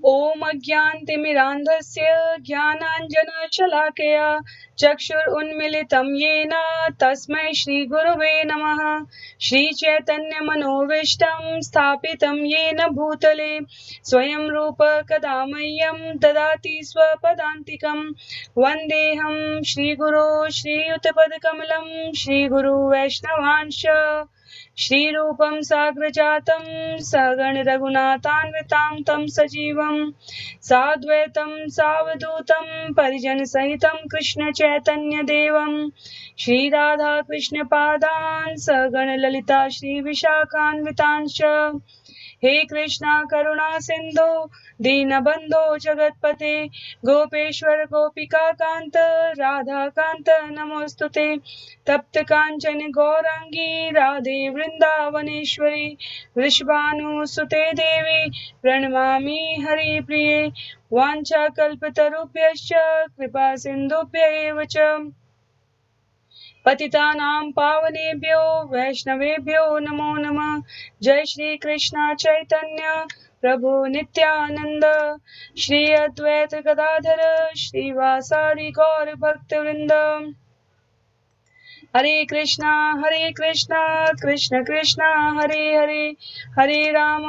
ॐ अज्ञानतिमिरान्धस्य ज्ञानाञ्जनशलाकया चक्षुरुन्मीलितं येन तस्मै श्रीगुरवे नमः। श्रीचैतन्यमनोभीष्टं स्थापितं येन भूतले स्वयं रूप कदा मह्यं ददाति स्वपदान्तिकं। वन्देऽहं श्रीगुरो श्रीयुतपदकमलं श्रीगुरु वैष्णवांश श्रीरूपं साग्रजातं सगण रघुनाथान्वितां तं सजीवं साद्वैतं सावधूतं परिजनसहितं कृष्ण चैतन्य देवं श्रीराधा कृष्ण पादान् सगण ललिता श्री विशाखान्वितांश्च। हे कृष्णा करुणा सिंधु दीनबंधो जगतपते गोपेश्वर गोपिका कांत राधा कांत नमोस्तुते। तप्त कांचन गौरांगी राधे वृंदावनेश्वरी वृषभानुसुते देवी प्रणमामि हरिप्रिये। वाञ्छाकल्पतरुभ्यश्च कृपा सिन्धुभ्य एव च पतितानां पावनेभ्यो वैष्णवेभ्यो नमो नमः। जय श्री कृष्ण चैतन्य प्रभु नित्यानंद श्री अद्वैत गदाधर श्रीवासादि गौर भक्तवृंद। हरे कृष्णा कृष्ण कृष्णा हरे हरे हरे राम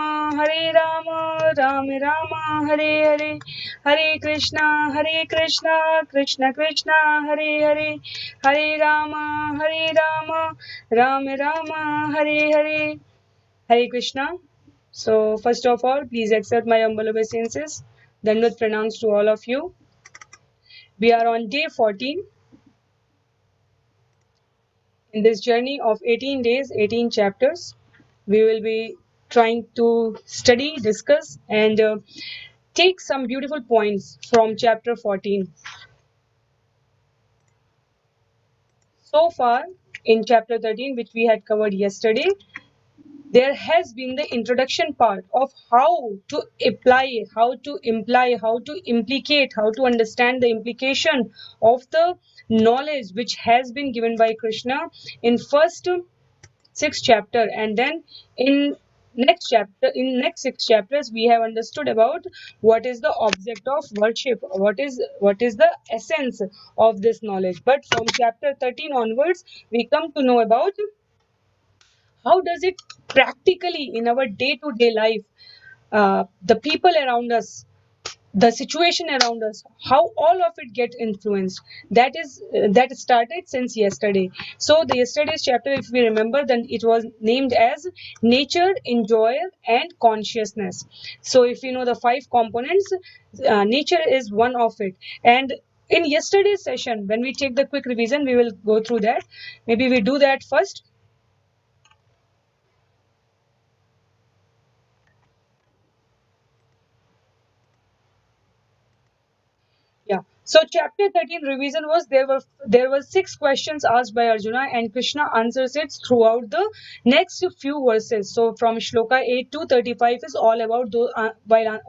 राम राम हरे हरे। हरे Krishna Krishna Krishna Hare Hare Hare Ram Ram Ram Hare Hare. Hare Krishna. So first of all, please accept my humble obeisances. Dandavata pranams to all of you. We are on day 14 in this journey of 18 days, 18 chapters. We will be trying to study, discuss, and take some beautiful points from chapter 14. So far, in chapter 13, which we had covered yesterday, there has been the introduction part of how to apply, how to imply, how to implicate, how to understand the implication of the knowledge which has been given by Krishna in first 6 chapter, and then in next 6 chapters we have understood about what is the object of worship, what is the essence of this knowledge. But from chapter 13 onwards we come to know about how does it practically in our day to day life, the people around us, the situation around us, how all of it get influenced. That started since yesterday. So the yesterday's chapter, if we remember, then it was named as nature, enjoyer and consciousness. So if you know the 5 components, nature is one of it. And in yesterday's session, when we take the quick revision, we will go through that. Maybe we do that first. Yeah. So chapter 13 revision was, there were 6 questions asked by Arjuna, and Krishna answers it throughout the next few verses. So from shloka 8 to 35 is all about those,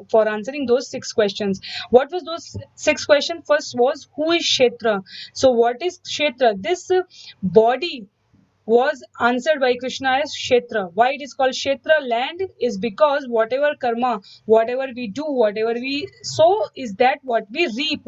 for answering those 6 questions. What was those 6 questions? First was, who is Kshetra? So what is Kshetra? This body was answered by Krishna as Kshetra. Why it is called Kshetra, land, is because whatever karma, whatever we do, whatever we sow, is that what we reap,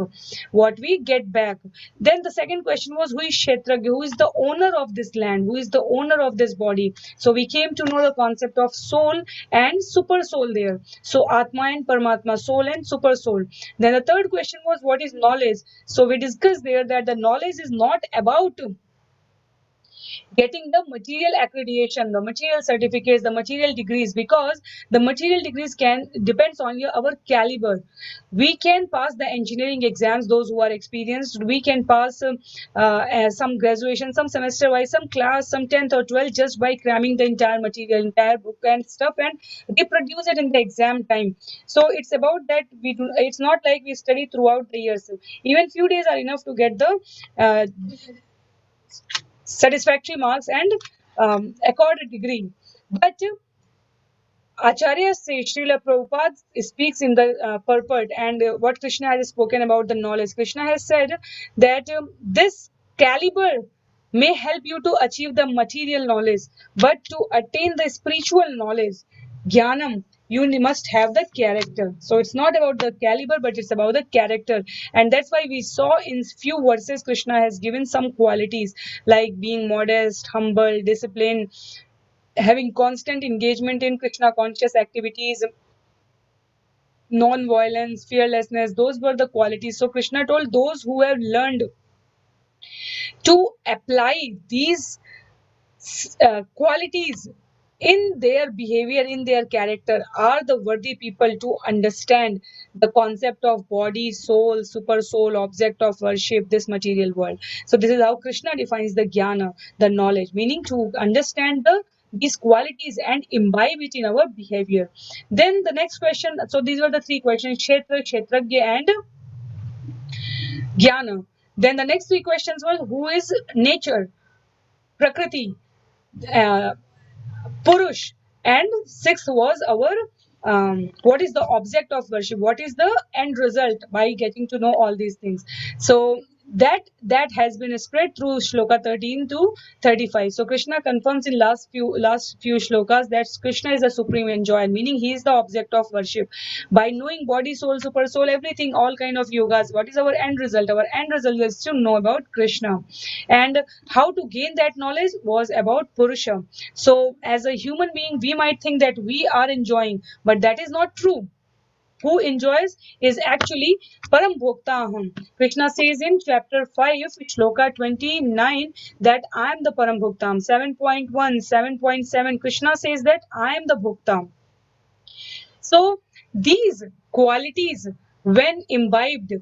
what we get back. Then the second question was, who is Kshetra? Who is the owner of this land? Who is the owner of this body? So we came to know the concept of soul and super soul there. So Atma and Paramatma, soul and super soul. Then the third question was, what is knowledge? So we discussed there that the knowledge is not about getting the material accreditation, the material certificates, the material degrees, because the material degrees can depends on our caliber. We can pass the engineering exams, those who are experienced. We can pass some graduation, some semester wise, some class, some 10th or 12th, just by cramming the entire material, entire book and stuff, and they produce it in the exam time. So it's about that. It's not like we study throughout the years. Even few days are enough to get the satisfactory marks and accord a degree. But Acharya says, Srila Prabhupada speaks in the purport, and what Krishna has spoken about the knowledge. Krishna has said that this caliber may help you to achieve the material knowledge, but to attain the spiritual knowledge, jnanam, you must have the character. So it's not about the caliber, but it's about the character. And that's why we saw in few verses Krishna has given some qualities like being modest, humble, disciplined, having constant engagement in Krishna conscious activities, non-violence, fearlessness. Those were the qualities. So Krishna told those who have learned to apply these qualities in their behavior, in their character, are the worthy people to understand the concept of body, soul, super soul, object of worship, this material world. So this is how Krishna defines the jnana, the knowledge, meaning to understand these qualities and imbibe it in our behavior. Then the next question, so these were the three questions: kshetra, kshetragya, and jnana. Then the next three questions were: who is nature, prakriti, uh, Purush. And sixth was our what is the object of worship? What is the end result by getting to know all these things? So that has been spread through shloka 13 to 35. So Krishna confirms in last few shlokas that Krishna is the supreme enjoyer, meaning he is the object of worship. By knowing body, soul, super soul, everything, all kind of yogas, what is our end result? Our end result is to know about Krishna. And how to gain that knowledge was about Purusha. So as a human being, we might think that we are enjoying, but that is not true. Who enjoys is actually Param Bhokta Aham. Krishna says in chapter 5, shloka 29, that I am the Param Bhoktam. 7.1, 7.7, Krishna says that I am the Bhokta. So these qualities, when imbibed,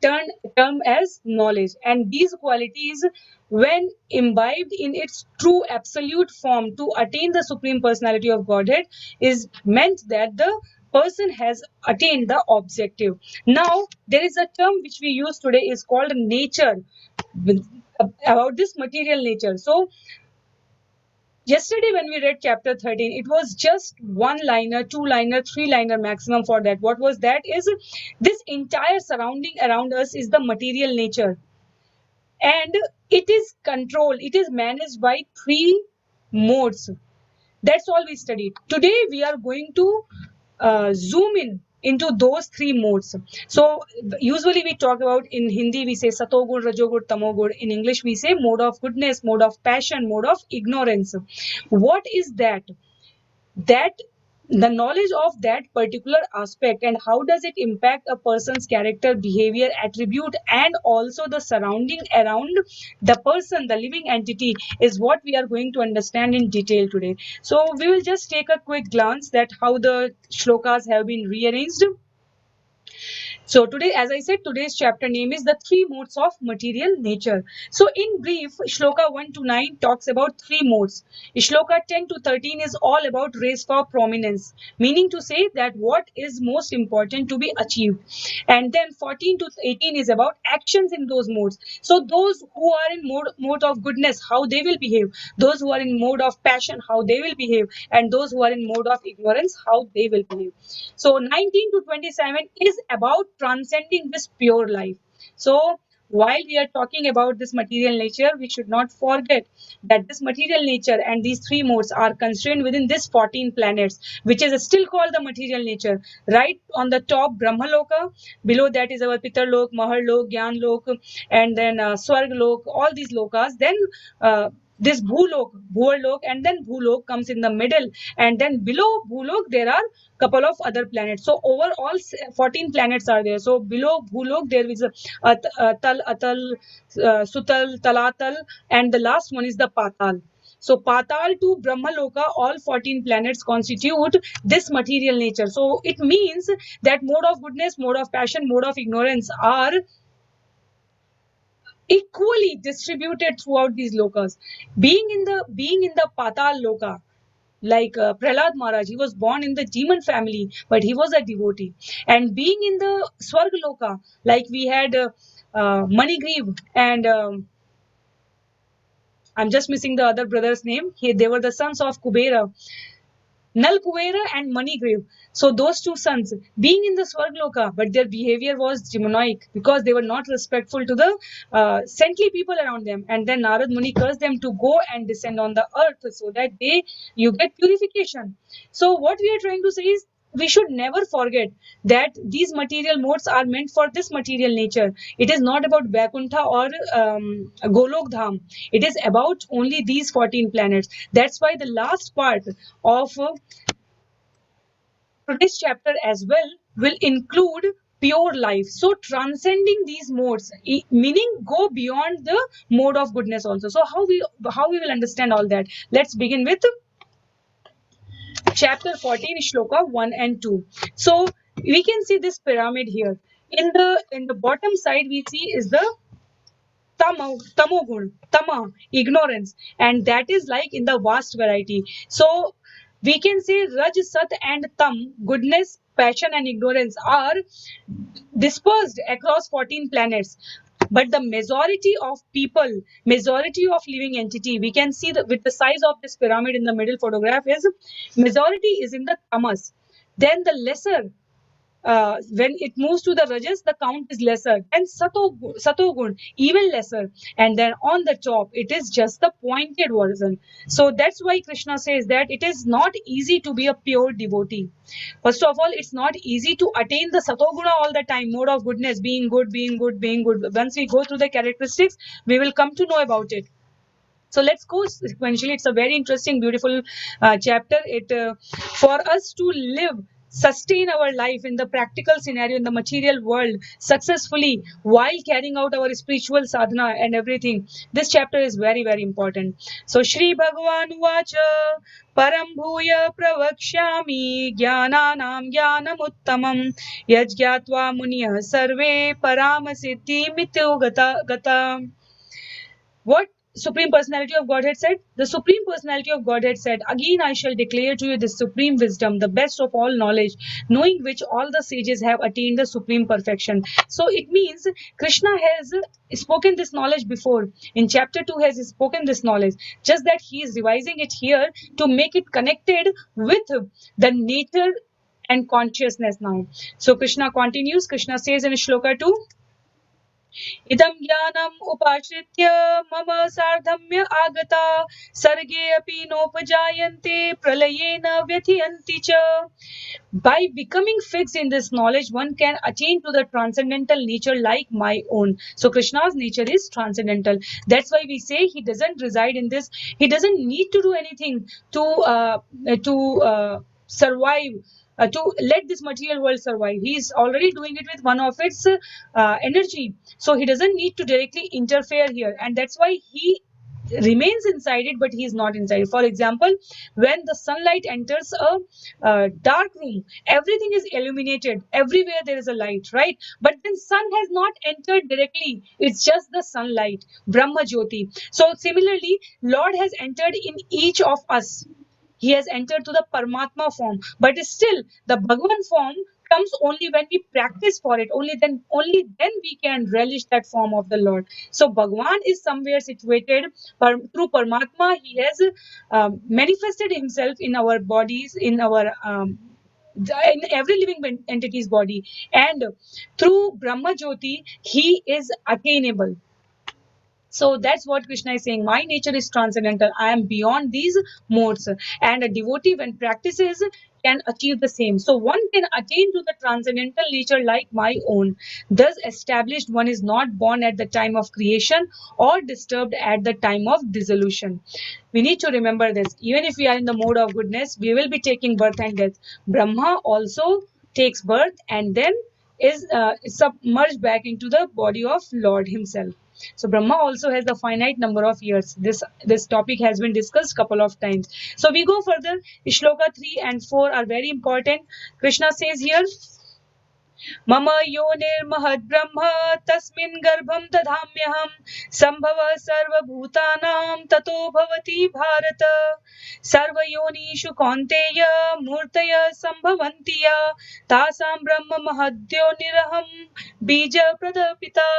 term as knowledge, and these qualities, when imbibed in its true absolute form to attain the supreme personality of Godhead, is meant that the person has attained the objective. Now there is a term which we use today is called nature, about this material nature. So yesterday, when we read chapter 13, it was just one liner, two liner, three liner maximum for that. What was that? Is this entire surrounding around us is the material nature, and it is controlled, it is managed by three modes. That's all we studied. Today, we are going to zoom in into those three modes. So usually we talk about, in Hindi we say satogud, rajogud, tamogud. In English we say mode of goodness, mode of passion, mode of ignorance. What is that? That the knowledge of that particular aspect, and how does it impact a person's character, behavior, attribute, and also the surrounding around the person, the living entity, is what we are going to understand in detail today. So we will just take a quick glance that how the shlokas have been rearranged. So today, as I said, today's chapter name is the three modes of material nature. So in brief, shloka 1 to 9 talks about three modes. Shloka 10 to 13 is all about race for prominence, meaning to say that what is most important to be achieved. And then 14 to 18 is about actions in those modes. So those who are in mode of goodness, how they will behave. Those who are in mode of passion, how they will behave. And those who are in mode of ignorance, how they will behave. So 19 to 27 is about transcending this pure life. So while we are talking about this material nature, we should not forget that this material nature and these three modes are constrained within this 14 planets, which is still called the material nature. Right on the top, Brahmaloka, below that is our Pitarlok, Maharlok, Gyanlok, and then Swarglok, all these lokas. Then this Bhuvarlok, and then Bhulok comes in the middle, and then below Bhulok there are couple of other planets. So overall 14 planets are there. So below Bhulok there is a Tal, Atal, Sutal, Talatal, and the last one is the Patal. So Patal to Brahmaloka, all 14 planets constitute this material nature. So it means that mode of goodness, mode of passion, mode of ignorance are equally distributed throughout these lokas. Being in the Patal Loka, like Prahlad Maharaj, he was born in the demon family, but he was a devotee. And being in the Swargaloka, like we had Manigriv and I'm just missing the other brother's name. They were the sons of Kubera. Nal Kuvera and Manigriv. So those two sons being in the Swargloka, but their behavior was demonic because they were not respectful to the saintly people around them. And then Narad Muni cursed them to go and descend on the earth so that you get purification. So what we are trying to say is we should never forget that these material modes are meant for this material nature. It is not about Vaikuntha or Golok Dham. It is about only these 14 planets. That's why the last part of today's chapter as well will include pure life. So transcending these modes, meaning go beyond the mode of goodness also. So how we will understand all that? Let's begin with chapter 14, shloka 1 and 2. So we can see this pyramid here. In the bottom side we see is the tama, ignorance, and that is like in the vast variety. So we can say raj, sat, and tam, goodness, passion, and ignorance are dispersed across 14 planets. But the majority of people, majority of living entity, we can see that with the size of this pyramid in the middle photograph is majority is in the tamas. Then the lesser, when it moves to the rajas, the count is lesser, and satogun even lesser, and then on the top it is just the pointed version. So that's why Krishna says that it is not easy to be a pure devotee. First of all, it's not easy to attain the satoguna all the time, mode of goodness, being good, being good, being good. Once we go through the characteristics, we will come to know about it. So let's go sequentially. It's a very interesting, beautiful chapter. It for us to live, sustain our life in the practical scenario in the material world successfully while carrying out our spiritual sadhana and everything. This chapter is very, very important. So Shri Bhagavan Vacha Param Bhuya Pravakshami Jnananam Jnanamuttamam Yajgyatva Muniyah Sarve Parama Siddhi Mityo Gata. What Supreme Personality of Godhead said? The Supreme Personality of Godhead said, "Again I shall declare to you the supreme wisdom, the best of all knowledge, knowing which all the sages have attained the supreme perfection." So it means Krishna has spoken this knowledge before. In chapter 2 has spoken this knowledge. Just that he is revising it here to make it connected with the nature and consciousness now. So Krishna continues. Krishna says in Shloka 2, इदं ज्ञानम् उपाश्रित्य मम सार्धम्य आगता सर्गे अपि नोपजायन्ते प्रलयेन व्यथयन्ति च. By becoming fixed in this knowledge, one can attain to the transcendental nature like my own. So Krishna's nature is transcendental. That's why we say he doesn't reside in this. He doesn't need to do anything to survive. To let this material world survive. He is already doing it with one of its energy. So he doesn't need to directly interfere here. And that's why he remains inside it, but he is not inside. For example, when the sunlight enters a dark room, everything is illuminated. Everywhere there is a light, right? But then sun has not entered directly. It's just the sunlight, Brahma Jyoti. So similarly, Lord has entered in each of us. He has entered to the Paramatma form, but still the Bhagavan form comes only when we practice for it. Only then we can relish that form of the Lord. So Bhagavan is somewhere situated through Paramatma. He has manifested himself in our bodies, in every living entity's body, and through Brahma Jyoti he is attainable. So that's what Krishna is saying. My nature is transcendental. I am beyond these modes. And a devotee, when practices, can achieve the same. So one can attain to the transcendental nature like my own. Thus established, one is not born at the time of creation or disturbed at the time of dissolution. We need to remember this. Even if we are in the mode of goodness, we will be taking birth and death. Brahma also takes birth and then is submerged back into the body of Lord himself. So Brahma also has a finite number of years. This topic has been discussed couple of times. So we go further. Shloka 3 and 4 are very important. Krishna says here, मम योनिर्महद्ब्रह्म तस्मिन् गर्भं दधाम्यहं सम्भव सर्वभूतानां ततो भवति भारत सर्वयोनिषु कौन्तेय मूर्तयः सम्भवन्ति तासां ब्रह्म महद्योनिरहं बीजप्रदपिता.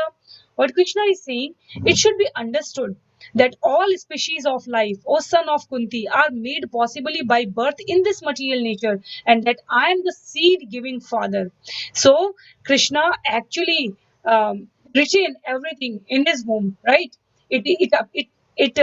What Krishna is saying, it should be understood that all species of life, O son of Kunti, are made possibly by birth in this material nature, and that I am the seed-giving father. So Krishna actually retained everything in his womb, right? It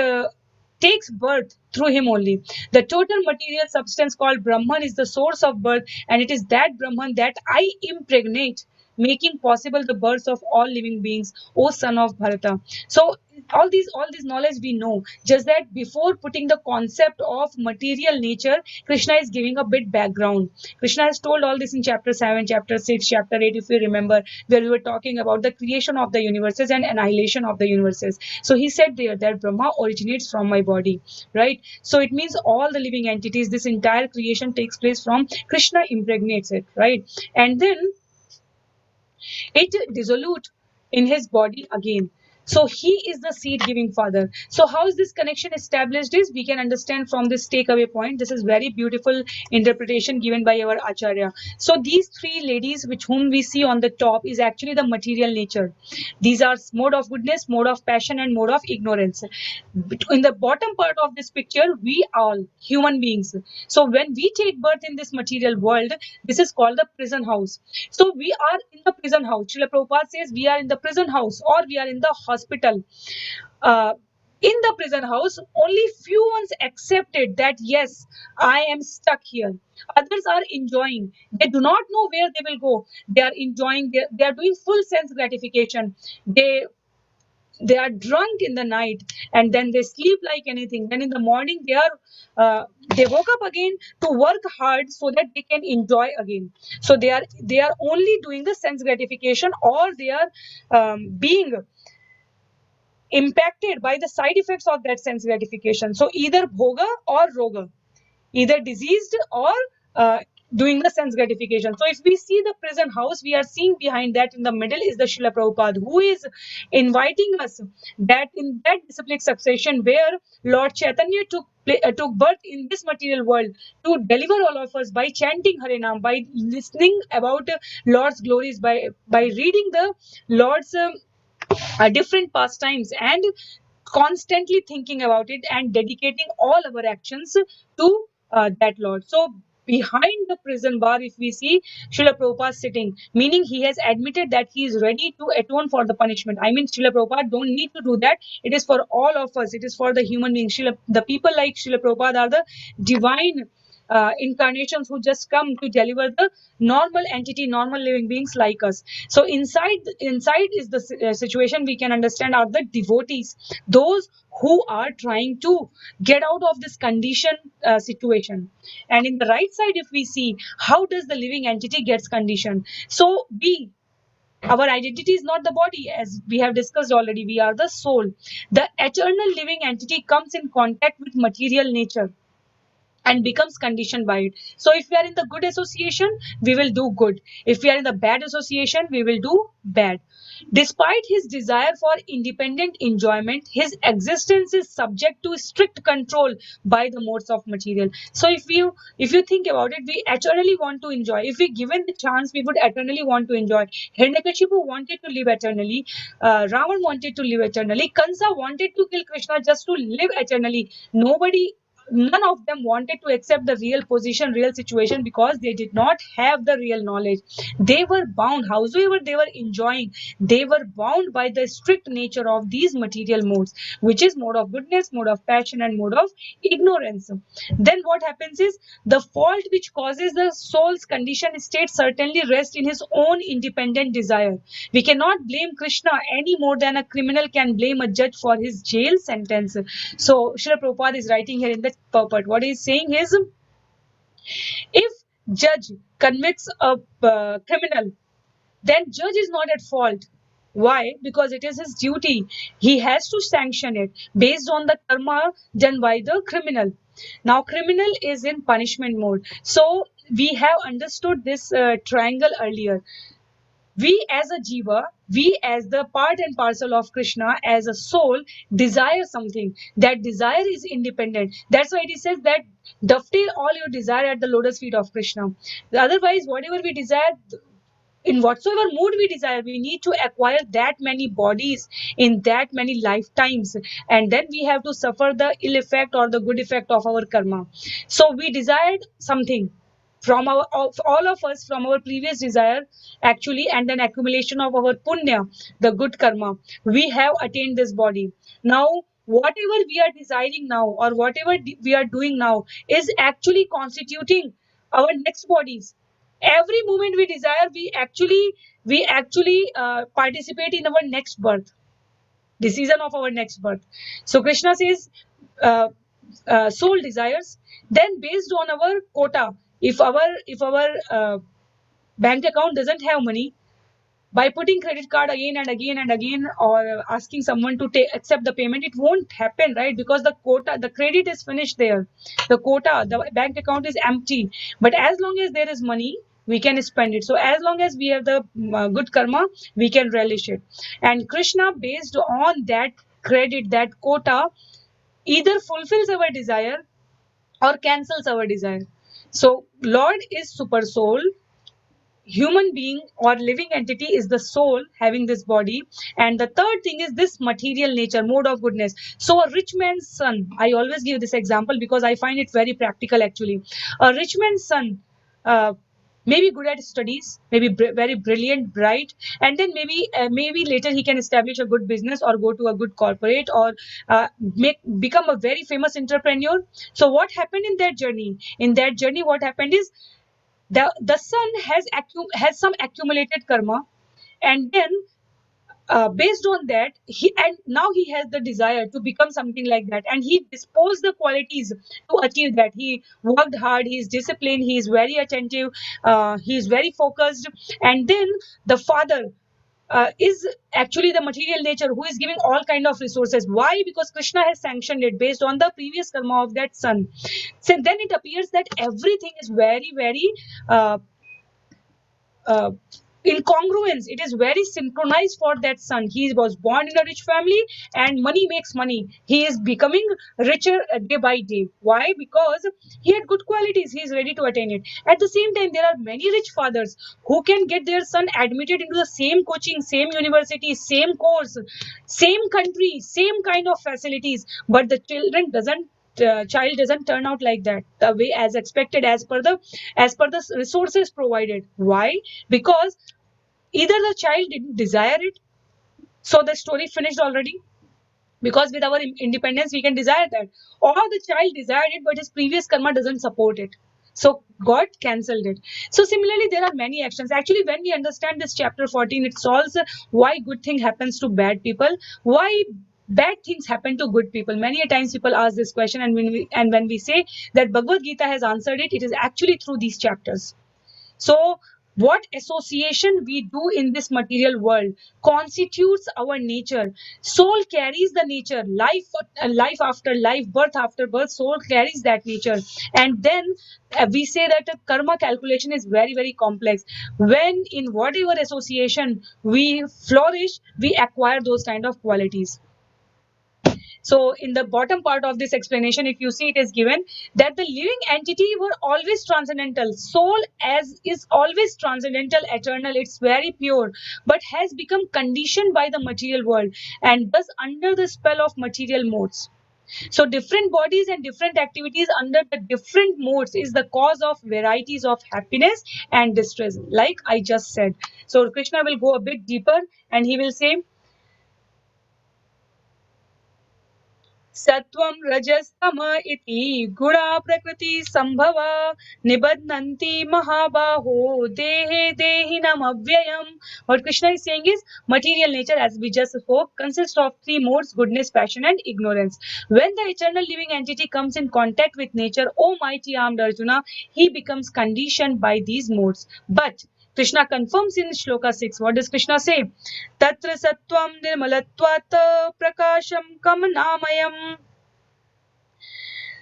takes birth through him only. The total material substance called Brahman is the source of birth, and it is that Brahman that I impregnate, making possible the birth of all living beings, O son of Bharata. So all this knowledge we know, just that before putting the concept of material nature, Krishna is giving a bit background. Krishna has told all this in chapter 7, chapter 6, chapter 8, if you remember, where we were talking about the creation of the universes and annihilation of the universes. So he said there that Brahma originates from my body, right? So it means all the living entities, this entire creation takes place from Krishna impregnates it, right? And then it dissolute in his body again. So he is the seed giving father. So how is this connection established is we can understand from this takeaway point. This is very beautiful interpretation given by our Acharya. So these three ladies which whom we see on the top is actually the material nature. These are mode of goodness, mode of passion, and mode of ignorance. In the bottom part of this picture, we all human beings. So when we take birth in this material world, this is called the prison house. So we are in the prison house. Srila Prabhupada says we are in the prison house or we are in the hospital. In the prison house, only few ones accepted that yes, I am stuck here. Others are enjoying. They do not know where they will go. They are enjoying. They are doing full sense gratification. They are drunk in the night and then they sleep like anything. Then in the morning they woke up again to work hard so that they can enjoy again. So they are only doing the sense gratification, or they are being impacted by the side effects of that sense gratification. So either bhoga or roga, either diseased or doing the sense gratification. So if we see the prison house, we are seeing behind that in the middle is the Srila Prabhupada, who is inviting us that in that disciplic succession where Lord Chaitanya took birth in this material world to deliver all of us by chanting Harinam, by listening about Lord's glories, by reading the Lord's different pastimes, and constantly thinking about it and dedicating all our actions to that Lord. So behind the prison bar, if we see Srila Prabhupada sitting, meaning he has admitted that he is ready to atone for the punishment. I mean, Srila Prabhupada don't need to do that. It is for all of us. It is for the human beings. The people like Srila Prabhupada are the divine incarnations who just come to deliver the normal entity, normal living beings like us. So inside is the situation we can understand are the devotees, those who are trying to get out of this condition situation. And in the right side, if we see how does the living entity gets conditioned. So our identity is not the body, as we have discussed already. We are the soul. The eternal living entity comes in contact with material nature and becomes conditioned by it. So if we are in the good association, we will do good. If we are in the bad association, we will do bad. Despite his desire for independent enjoyment, his existence is subject to strict control by the modes of material. So if you think about it, we eternally want to enjoy. If we given the chance, we would eternally want to enjoy. Hiranyakashipu wanted to live eternally. Ravan wanted to live eternally. Kansa wanted to kill Krishna just to live eternally. None of them wanted to accept the real position, real situation, because they did not have the real knowledge. They were bound, howsoever they were enjoying, they were bound by the strict nature of these material modes, which is mode of goodness, mode of passion, and mode of ignorance. Then what happens is the fault which causes the soul's condition state certainly rests in his own independent desire. We cannot blame Krishna any more than a criminal can blame a judge for his jail sentence. So Srila Prabhupada is writing here in the purport. What he is saying is, if judge convicts a criminal, then judge is not at fault. Why? Because it is his duty. He has to sanction it based on the karma done by the criminal. Now, criminal is in punishment mode. So we have understood this triangle earlier. We as a jiva, we as the part and parcel of Krishna, as a soul, desire something. That desire is independent. That's why it says that dovetail all your desire at the lotus feet of Krishna. Otherwise, whatever we desire, in whatsoever mood we desire, we need to acquire that many bodies in that many lifetimes, and then we have to suffer the ill effect or the good effect of our karma. So we desired something from all of us from our previous desire actually, and then accumulation of our punya, the good karma, we have attained this body. Now whatever we are desiring now or whatever we are doing now is actually constituting our next bodies. Every moment we desire, we actually participate in our next birth, decision of our next birth. So Krishna says, uh, soul desires, then based on our quota, if our bank account doesn't have money, by putting credit card again and again and again, or asking someone to take accept the payment, it won't happen, right? Because the quota, the credit is finished there, the quota, the bank account is empty. But as long as there is money, we can spend it. So as long as we have the good karma, we can relish it. And Krishna, based on that credit, that quota, either fulfills our desire or cancels our desire. So Lord is super soul, human being or living entity is the soul having this body, and the third thing is this material nature, mode of goodness. So a rich man's son, I always give this example because I find it very practical actually. A rich man's son may be good at studies, maybe very brilliant, bright, and then maybe later he can establish a good business or go to a good corporate or make become a very famous entrepreneur. So what happened in that journey? In that journey, what happened is the son has some accumulated karma, and then based on that, now he has the desire to become something like that, and he disposed the qualities to achieve that. He worked hard, he is disciplined, he is very attentive, he is very focused. And then the father is actually the material nature who is giving all kind of resources. Why? Because Krishna has sanctioned it based on the previous karma of that son. So then it appears that everything is very very uh, uh, in congruence. It is very synchronized for that son. He was born in a rich family, and money makes money. He is becoming richer day by day. Why? Because he had good qualities, he is ready to attain it. At the same time, there are many rich fathers who can get their son admitted into the same coaching, same university, same course, same country, same kind of facilities, but the child doesn't turn out like that, the way as expected, as per the resources provided. Why? Because either the child didn't desire it, so the story finished already, because with our independence we can desire that, or the child desired it but his previous karma doesn't support it, so God cancelled it. So similarly, there are many actions. Actually, when we understand this chapter 14, it solves why good thing happens to bad people, why bad things happen to good people. Many a times people ask this question, and when we say that Bhagavad Gita has answered it, it is actually through these chapters. So, what association we do in this material world constitutes our nature. Soul carries the nature, life after life, birth after birth. Soul carries that nature, and then we say that the karma calculation is very very complex. When in whatever association we flourish, we acquire those kind of qualities. So in the bottom part of this explanation, if you see, it is given that the living entity were always transcendental. Soul as is always transcendental, eternal, it's very pure, but has become conditioned by the material world and thus under the spell of material modes. So different bodies and different activities under the different modes is the cause of varieties of happiness and distress, like I just said. So Krishna will go a bit deeper and he will say, सत्वं रजस्तम इति गुणा प्रकृति संभव निबध्नन्ति महाबाहो देहे देहिनम अव्ययम. What Krishna is saying is material nature, as we just spoke, consists of three modes: goodness, passion, and ignorance. When the eternal living entity comes in contact with nature, O mighty armed Arjuna, he becomes conditioned by these modes. But Krishna confirms in Shloka 6. What does Krishna say? Tatra sattvam nirmalatvat prakasham kamanamayam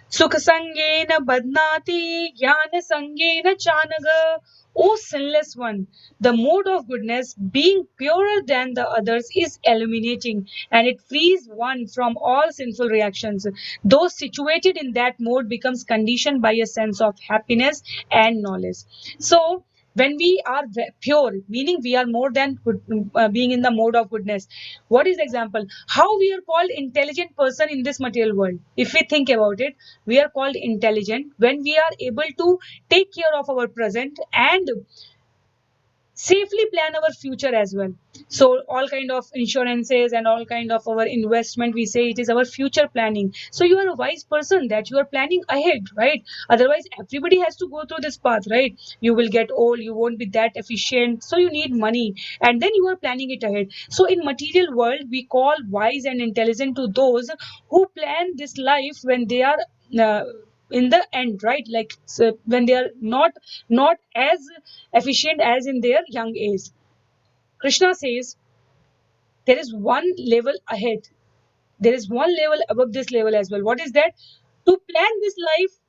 sukha sangena badnati jnana sangena chanaga. O sinless one, the mode of goodness, being purer than the others, is illuminating, and it frees one from all sinful reactions. Those situated in that mode becomes conditioned by a sense of happiness and knowledge. So when we are pure, meaning we are more than good, being in the mode of goodness. What is the example? How we are called intelligent person in this material world? If we think about it, we are called intelligent when we are able to take care of our present and safely plan our future as well. So all kind of insurances and all kind of our investment, we say it is our future planning. So you are a wise person that you are planning ahead, right? Otherwise everybody has to go through this path, right? You will get old, you won't be that efficient, so you need money, and then you are planning it ahead. So in material world we call wise and intelligent to those who plan this life when they are uh, in the end, right? Like, so when they are not as efficient as in their young age. Krishna says there is one level ahead. There is one level above this level as well. What is that? To plan this life,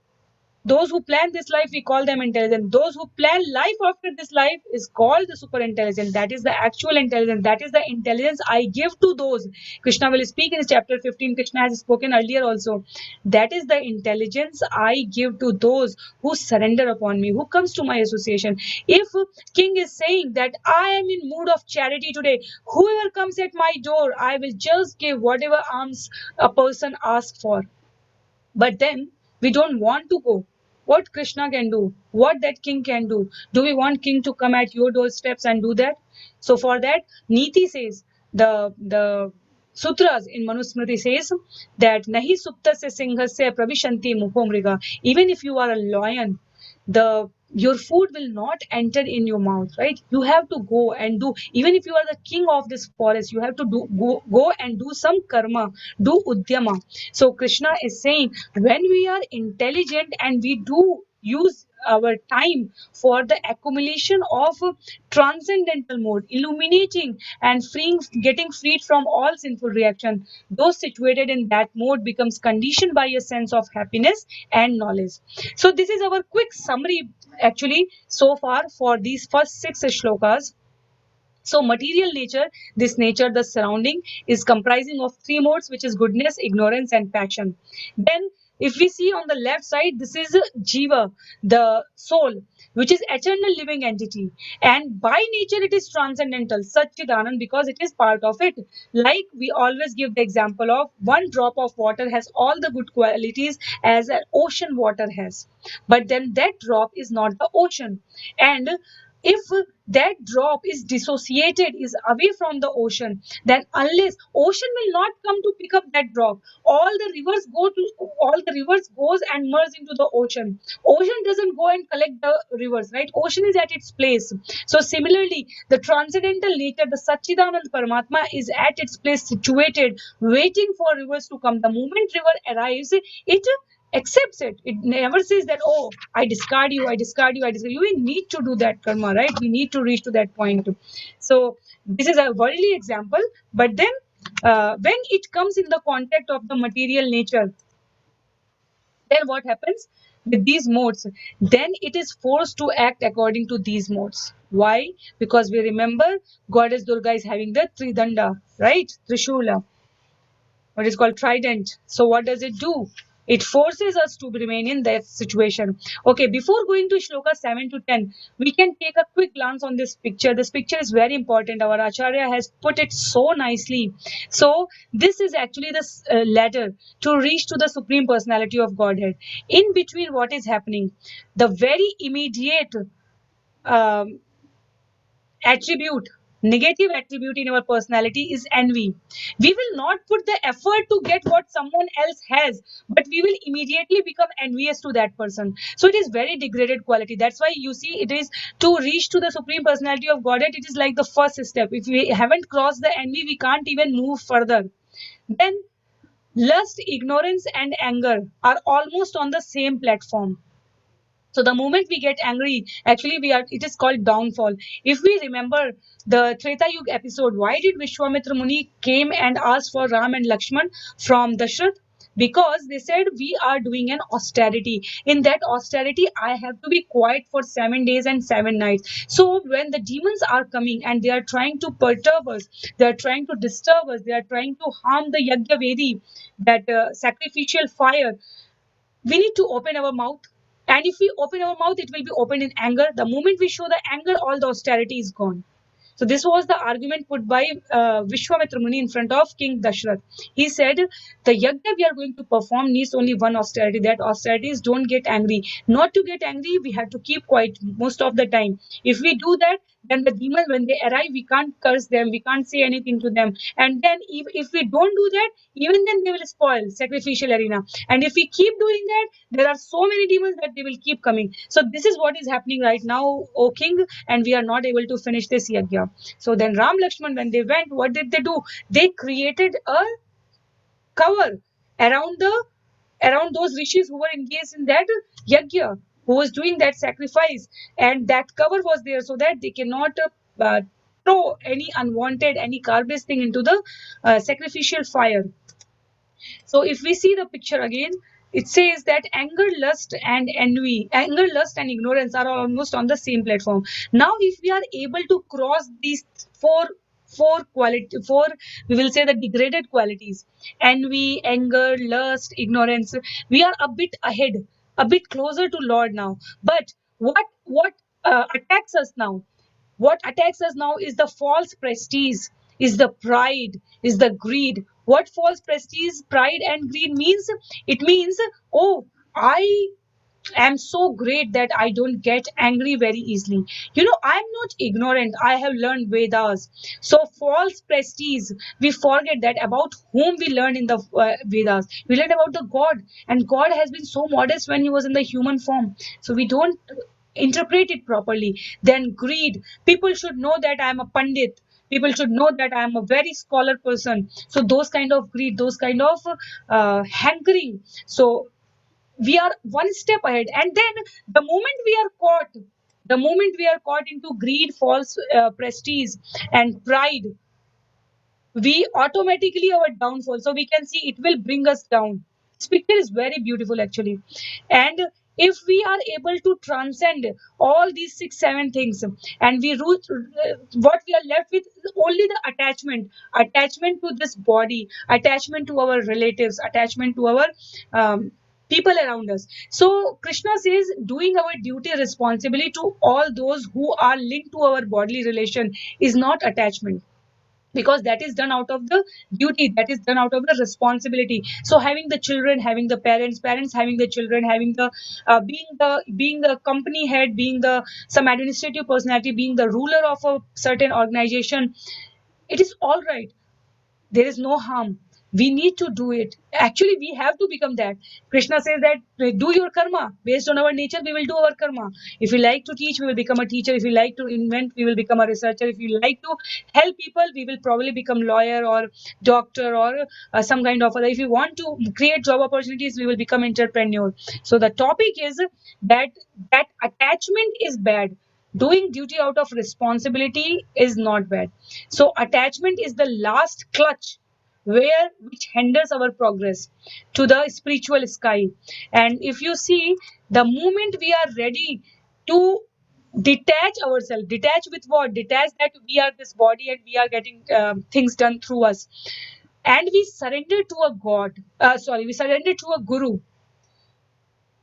those who plan this life, we call them intelligent. Those who plan life after this life is called the super intelligent. That is the actual intelligence. That is the intelligence I give to those. Krishna will speak in chapter 15. Krishna has spoken earlier also. That is the intelligence I give to those who surrender upon me, who comes to my association. If king is saying that I am in mood of charity today, whoever comes at my door, I will just give whatever alms a person asks for. But then we don't want to go. What Krishna can do, what that king can do. Do we want king to come at your doorsteps and do that? So for that, Niti says, the sutras in Manusmriti says that nahi supta se singhasya pravishanti mukhomriga. Even if you are a lion, the your food will not enter in your mouth, right? You have to go and do. Even if you are the king of this forest, you have to go and do some karma, do udyama. So Krishna is saying, when we are intelligent and we do use our time for the accumulation of transcendental mode, illuminating and freeing, getting freed from all sinful reaction, those situated in that mode becomes conditioned by a sense of happiness and knowledge. So this is our quick summary actually so far for these first six shlokas. So material nature, this nature, the surrounding, is comprising of three modes, which is goodness, ignorance, and passion. Then if we see on the left side, this is Jiva, the soul, which is eternal living entity. And by nature, it is transcendental, Satchidanand, because it is part of it. Like we always give the example of one drop of water has all the good qualities as an ocean water has. But then that drop is not the ocean. And if that drop is dissociated, is away from the ocean, then unless ocean will not come to pick up that drop, all the rivers goes and merge into the ocean doesn't go and collect the rivers, right? Ocean is at its place. So similarly, the transcendental nature, the Satchidanand Paramatma, is at its place, situated, waiting for rivers to come. The moment river arrives, it accepts it. It never says that, oh, I discard you, I discard you, I discard you. We need to do that karma, right? We need to reach to that point. So this is a worldly example, but then when it comes in the context of the material nature, then what happens with these modes? Then it is forced to act according to these modes. Why? Because we remember goddess Durga is having the Tridanda, right? Trishula, what is called trident. So what does it do? It forces us to remain in that situation. Okay, before going to shloka 7 to 10, we can take a quick glance on this picture. This picture is very important. Our Acharya has put it so nicely. So this is actually the ladder to reach to the Supreme Personality of Godhead. In between, what is happening? The very immediate um, attribute, negative attribute in our personality is envy. We will not put the effort to get what someone else has, but we will immediately become envious to that person. So it is very degraded quality. That's why you see, it is to reach to the Supreme Personality of Godhead, it is like the first step. If we haven't crossed the envy, we can't even move further. Then lust, ignorance, and anger are almost on the same platform. So the moment we get angry, actually it is called downfall. If we remember the Treta Yuga episode, why did Vishwamitra Muni came and asked for Ram and Lakshman from Dashrath? Because they said, we are doing an austerity. In that austerity, I have to be quiet for 7 days and 7 nights. So when the demons are coming and they are trying to perturb us, they are trying to disturb us, they are trying to harm the Yajna Vedi, that sacrificial fire, we need to open our mouth. And if we open our mouth, it will be opened in anger. The moment we show the anger, all the austerity is gone. So this was the argument put by Vishwamitra Muni in front of King Dashrath. He said, the yajna we are going to perform needs only one austerity. That austerity is, don't get angry. Not to get angry, we have to keep quiet most of the time. If we do that, then the demons, when they arrive, we can't curse them, we can't say anything to them. And then if we don't do that, even then they will spoil sacrificial arena. And if we keep doing that, there are so many demons that they will keep coming. So this is what is happening right now, O king, and we are not able to finish this yajna. So then Ram Lakshman, when they went, what did they do? They created a cover around the around those rishis who were engaged in that yajna, who was doing that sacrifice, and that cover was there so that they cannot throw any unwanted, any garbage thing into the sacrificial fire. So if we see the picture again, it says that anger, lust, and envy, anger, lust, and ignorance are almost on the same platform. Now, if we are able to cross these four, we will say the degraded qualities: envy, anger, lust, ignorance, we are a bit ahead, a bit closer to Lord now. But what attacks us now? What attacks us now is the false prestige, is the pride, is the greed. What false prestige, pride, and greed means? It means, oh, I am so great that I don't get angry very easily. I'm not ignorant. I have learned Vedas. So false prestige, we forget that about whom we learned in the Vedas. We learned about the God, and God has been so modest when he was in the human form. So we don't interpret it properly. Then greed. People should know that I am a pandit. People should know that I am a very scholar person. So those kind of greed, those kind of hankering. So we are one step ahead. And then the moment we are caught, the moment we are caught into greed, false prestige, and pride, we automatically our downfall. So we can see it will bring us down. This picture is very beautiful actually. And if we are able to transcend all these 6 7 things, and we root, what we are left with is only the attachment to this body, attachment to our relatives, attachment to our people around us. So Krishna says doing our duty responsibly to all those who are linked to our bodily relation is not attachment, because that is done out of the duty, that is done out of the responsibility. So having the children, having the parents having the children, having the being the company head, being the some administrative personality, being the ruler of a certain organization, it is all right. There is no harm. We need to do it. Actually, we have to become that. Krishna says that do your karma. Based on our nature, we will do our karma. If we like to teach, we will become a teacher. If we like to invent, we will become a researcher. If we like to help people, we will probably become lawyer or doctor or some kind of other. If we want to create job opportunities, we will become entrepreneur. So the topic is that attachment is bad. Doing duty out of responsibility is not bad. So attachment is the last clutch which hinders our progress to the spiritual sky. And if you see, the moment we are ready to detach ourselves, detach with what? Detach that we are this body and we are getting things done through us, and we surrender to a god, we surrender to a guru.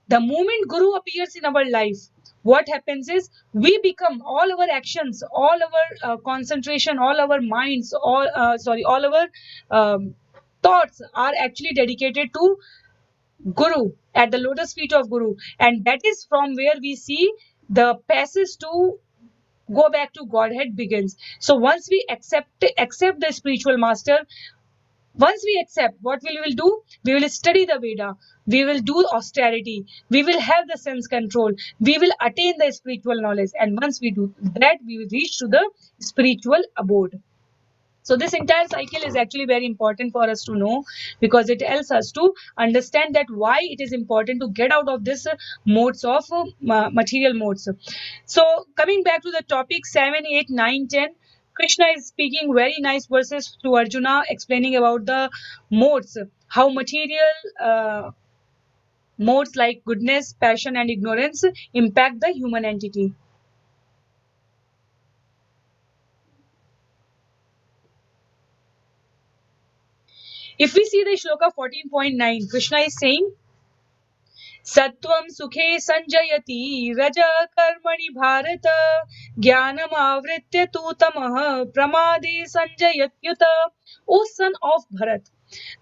The moment guru appears in our life, what happens is we become, all our actions, all our concentration, all our minds, all our thoughts are actually dedicated to guru, at the lotus feet of guru. And that is from where we see the passage to go back to godhead begins. So once we accept the spiritual master, once we accept, what we will do? We will study the Veda. We will do austerity. We will have the sense control. We will attain the spiritual knowledge. And once we do that, we will reach to the spiritual abode. So this entire cycle is actually very important for us to know, because it helps us to understand that why it is important to get out of this modes of material modes. So coming back to the topic 7, 8, 9, 10, Krishna is speaking very nice verses to Arjuna, explaining about the modes, how material modes like goodness, passion, and ignorance impact the human entity. If we see the shloka 14.9, Krishna is saying, Sattvam sukhe sanjayati raja karmani bharata jnanam avritya tu tamah pramade sanjayatyuta. O son of Bharat,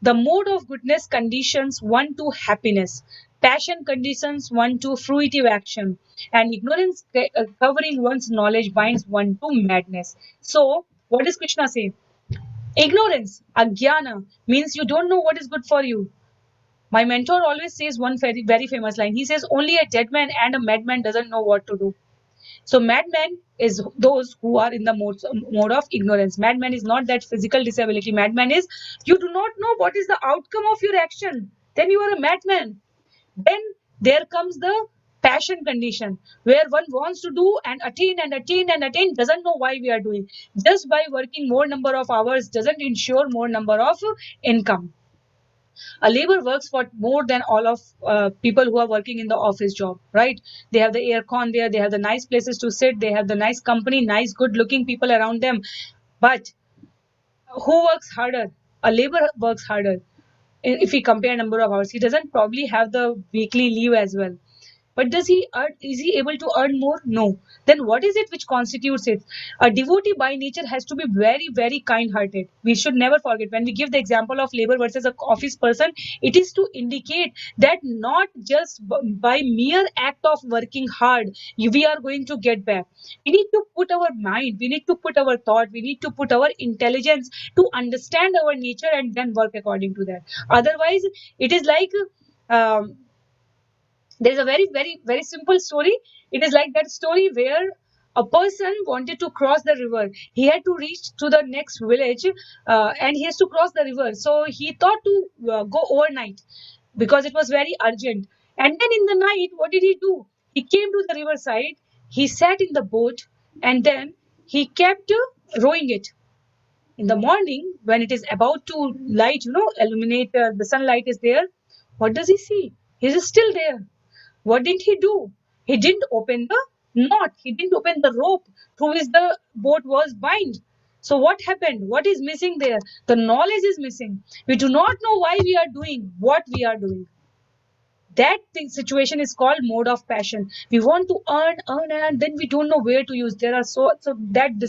the mode of goodness conditions one to happiness. Passion conditions one to fruitive action, and ignorance covering one's knowledge binds one to madness. So, what does Krishna say? Ignorance, ajnana, means you don't know what is good for you. My mentor always says one very, very famous line. He says, only a dead man and a madman doesn't know what to do. So madman is those who are in the mode of ignorance. Madman is not that physical disability. Madman is you do not know what is the outcome of your action. Then you are a madman. Then there comes the passion condition where one wants to do and attain and attain and attain, doesn't know why we are doing. Just by working more number of hours doesn't ensure more number of income. A labor works for more than all of people who are working in the office job, right? They have the air con there, they have the nice places to sit, they have the nice company, nice good looking people around them. But who works harder? A labor works harder. If we compare number of hours, he doesn't probably have the weekly leave as well. But does he earn, is he able to earn more? No. Then what is it which constitutes it? A devotee by nature has to be very, very kind hearted. We should never forget when we give the example of labor versus a office person, it is to indicate that not just by mere act of working hard, we are going to get back. We need to put our mind, we need to put our thought, we need to put our intelligence to understand our nature and then work according to that. Otherwise, it is like, um, there is a very, very, very simple story. It is like that story where a person wanted to cross the river. He had to reach to the next village, and he has to cross the river. So he thought to go overnight because it was very urgent. And then in the night, what did he do? He came to the riverside, he sat in the boat, and then he kept rowing it. In the morning, when it is about to light, illuminate, the sunlight is there, what does he see? He is still there. What did he do? He didn't open the knot. He didn't open the rope through which the boat was bind. So what happened? What is missing there? The knowledge is missing. We do not know why we are doing what we are doing. That situation is called mode of passion. We want to earn, and then we don't know where to use. There are so that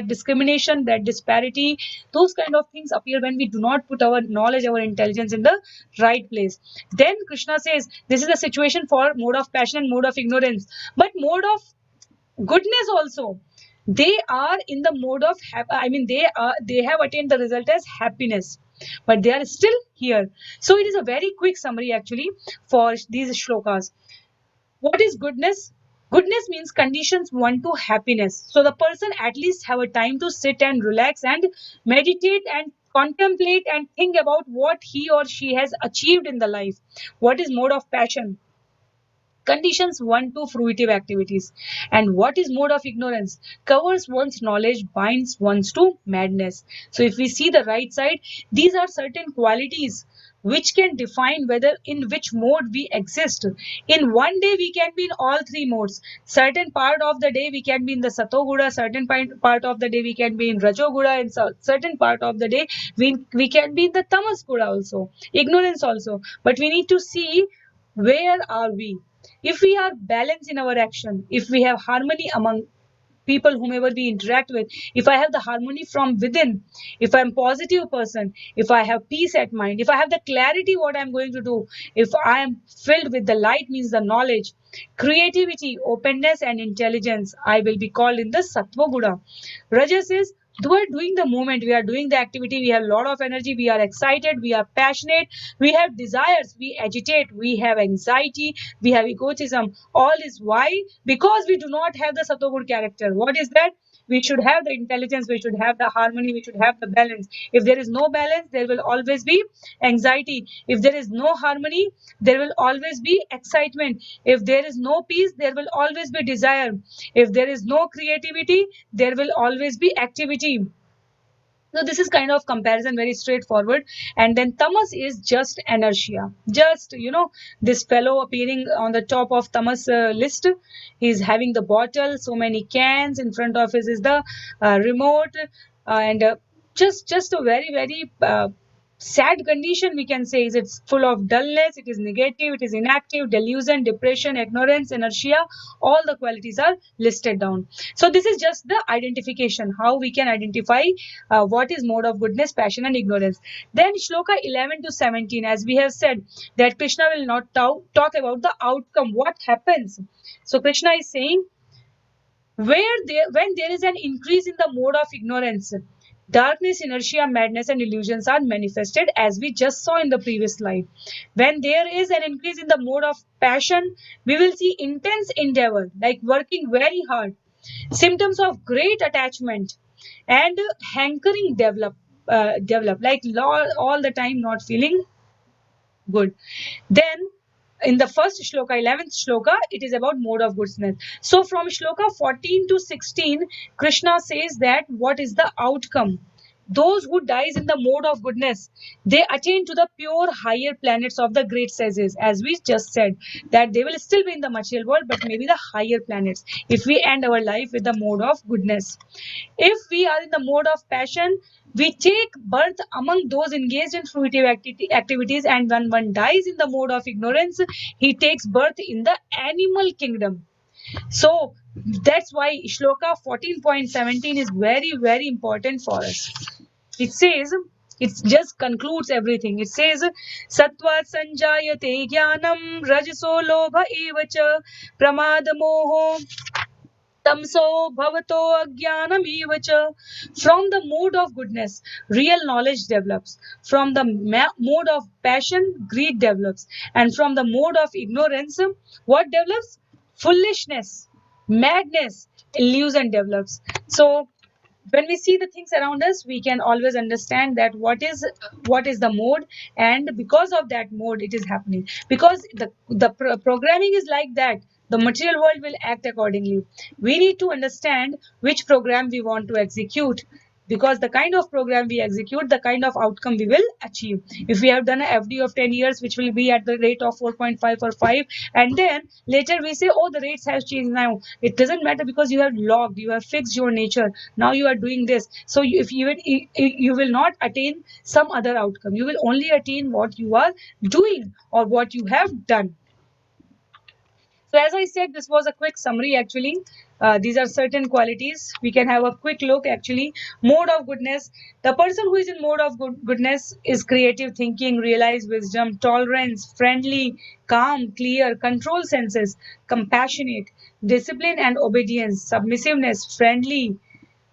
discrimination, that disparity, those kind of things appear when we do not put our knowledge, our intelligence in the right place. Then Krishna says this is the situation for mode of passion and mode of ignorance, but mode of goodness also, they are in the mode of they have attained the result as happiness, but they are still here. So it is a very quick summary actually for these shlokas. What is goodness? Goodness means conditions one to happiness, so the person at least have a time to sit and relax and meditate and contemplate and think about what he or she has achieved in the life. What is mode of passion? Conditions one to fruitive activities. And what is mode of ignorance? Covers one's knowledge, binds one's to madness. So if we see the right side, these are certain qualities which can define whether in which mode we exist. In one day we can be in all three modes. Certain part of the day we can be in the Satoguda, certain part of the day we can be in Rajoguda, and certain part of the day we can be in the Tamasguda also, ignorance also. But we need to see where are we. If we are balanced in our action, if we have harmony among people whomever we interact with, if I have the harmony from within, if I'm positive person, if I have peace at mind, if I have the clarity what I'm going to do, if I am filled with the light means the knowledge, creativity, openness and intelligence, I will be called in the Sattva Guna. Rajas is we are doing the movement, we are doing the activity, we have a lot of energy, we are excited, we are passionate, we have desires, we agitate, we have anxiety, we have egotism. All is why? Because we do not have the Sattva character. What is that? We should have the intelligence, we should have the harmony, we should have the balance. If there is no balance, there will always be anxiety. If there is no harmony, there will always be excitement. If there is no peace, there will always be desire. If there is no creativity, there will always be activity. So this is kind of comparison, very straightforward. And then tamas is just inertia. Just, this fellow appearing on the top of tamas list. He's having the bottle, so many cans. In front of us is the remote. And just a very, very sad condition, we can say, is it's full of dullness, it is negative, it is inactive, delusion, depression, ignorance, inertia. All the qualities are listed down. So this is just the identification, how we can identify what is mode of goodness, passion and ignorance. Then shloka 11 to 17, as we have said, that Krishna will not talk about the outcome, what happens. So Krishna is saying, when there is an increase in the mode of ignorance, darkness, inertia, madness, and illusions are manifested, as we just saw in the previous slide. When there is an increase in the mode of passion, we will see intense endeavor, like working very hard, symptoms of great attachment, and hankering develop, like all the time not feeling good. Then in the first shloka, 11th shloka, it is about mode of goodness. So from shloka 14 to 16, Krishna says that what is the outcome. Those who dies in the mode of goodness, they attain to the pure higher planets of the great sages, as we just said, that they will still be in the material world, but maybe the higher planets, if we end our life with the mode of goodness. If we are in the mode of passion, we take birth among those engaged in fruitive activities, and when one dies in the mode of ignorance, he takes birth in the animal kingdom. So that's why shloka 14.17 is very, very important for us. It says, it just concludes everything. It says, Sattva sanjayate jnanam rajaso lobha evacha pramada moho tamso bhavato ajnanam evacha. From the mode of goodness, real knowledge develops. From the mode of passion, greed develops. And from the mode of ignorance, what develops? Foolishness, madness, illusion develops. So when we see the things around us, we can always understand that what is the mode, and because of that mode it is happening, because the programming is like that. The material world will act accordingly. We need to understand which program we want to execute, because the kind of program we execute, the kind of outcome we will achieve. If we have done a FD of 10 years, which will be at the rate of 4.5 or 5, and then later we say, oh, the rates have changed now, it doesn't matter, because you have logged, you have fixed your nature, now you are doing this. So if you will not attain some other outcome, you will only attain what you are doing or what you have done. So as I said, this was a quick summary actually. These are certain qualities. We can have a quick look actually. Mode of goodness. The person who is in mode of goodness is creative thinking, realized wisdom, tolerance, friendly, calm, clear, control senses, compassionate, discipline and obedience, submissiveness, friendly,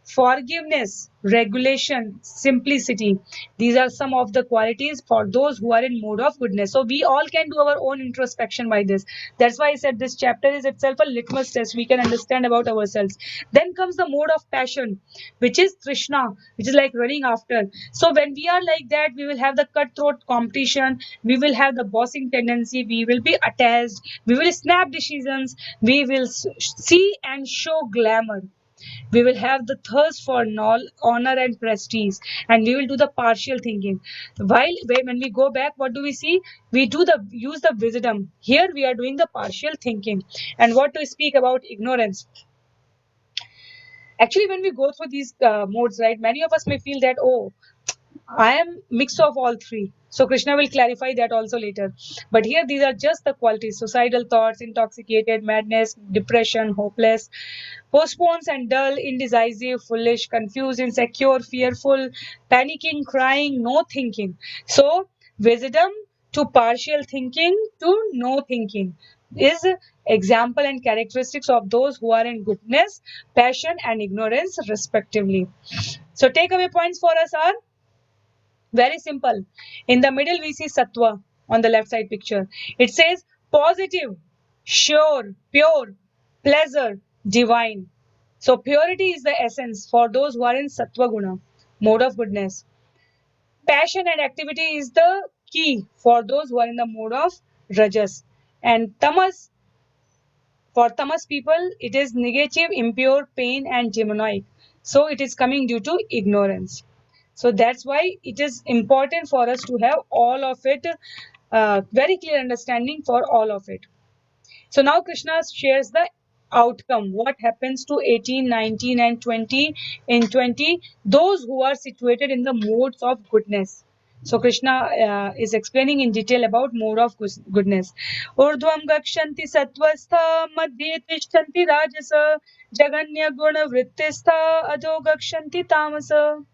forgiveness, regulation, simplicity. These are some of the qualities for those who are in mode of goodness. So we all can do our own introspection by this. That's why I said this chapter is itself a litmus test. We can understand about ourselves. Then comes the mode of passion, which is Trishna, which is like running after. So when we are like that, we will have the cutthroat competition, we will have the bossing tendency, we will be attached, we will snap decisions, we will see and show glamour, we will have the thirst for honor and prestige, and we will do the partial thinking. While when we go back, what do we see? We do the use the wisdom. Here we are doing the partial thinking. And what to speak about ignorance? Actually, when we go through these modes, right, many of us may feel that, oh, I am mix of all three. So Krishna will clarify that also later. But here these are just the qualities: suicidal thoughts, intoxicated, madness, depression, hopeless, postpones and dull, indecisive, foolish, confused, insecure, fearful, panicking, crying, no thinking. So wisdom to partial thinking to no thinking is example and characteristics of those who are in goodness, passion and ignorance respectively. So takeaway points for us are very simple. In the middle, we see Sattva on the left side picture. It says positive, sure, pure, pleasure, divine. So purity is the essence for those who are in Sattva Guna, mode of goodness. Passion and activity is the key for those who are in the mode of Rajas. And Tamas, for Tamas people, it is negative, impure, pain, and demonic. So it is coming due to ignorance. So that's why it is important for us to have all of it, very clear understanding for all of it. So now Krishna shares the outcome. What happens to 18, 19 and 20 in 20? Those who are situated in the modes of goodness. So Krishna is explaining in detail about mode of goodness. Urdhvam gakshanti sattvastha madhye tishtanti rajasa jaganya guna vrittistha adho gakshanti tamasa.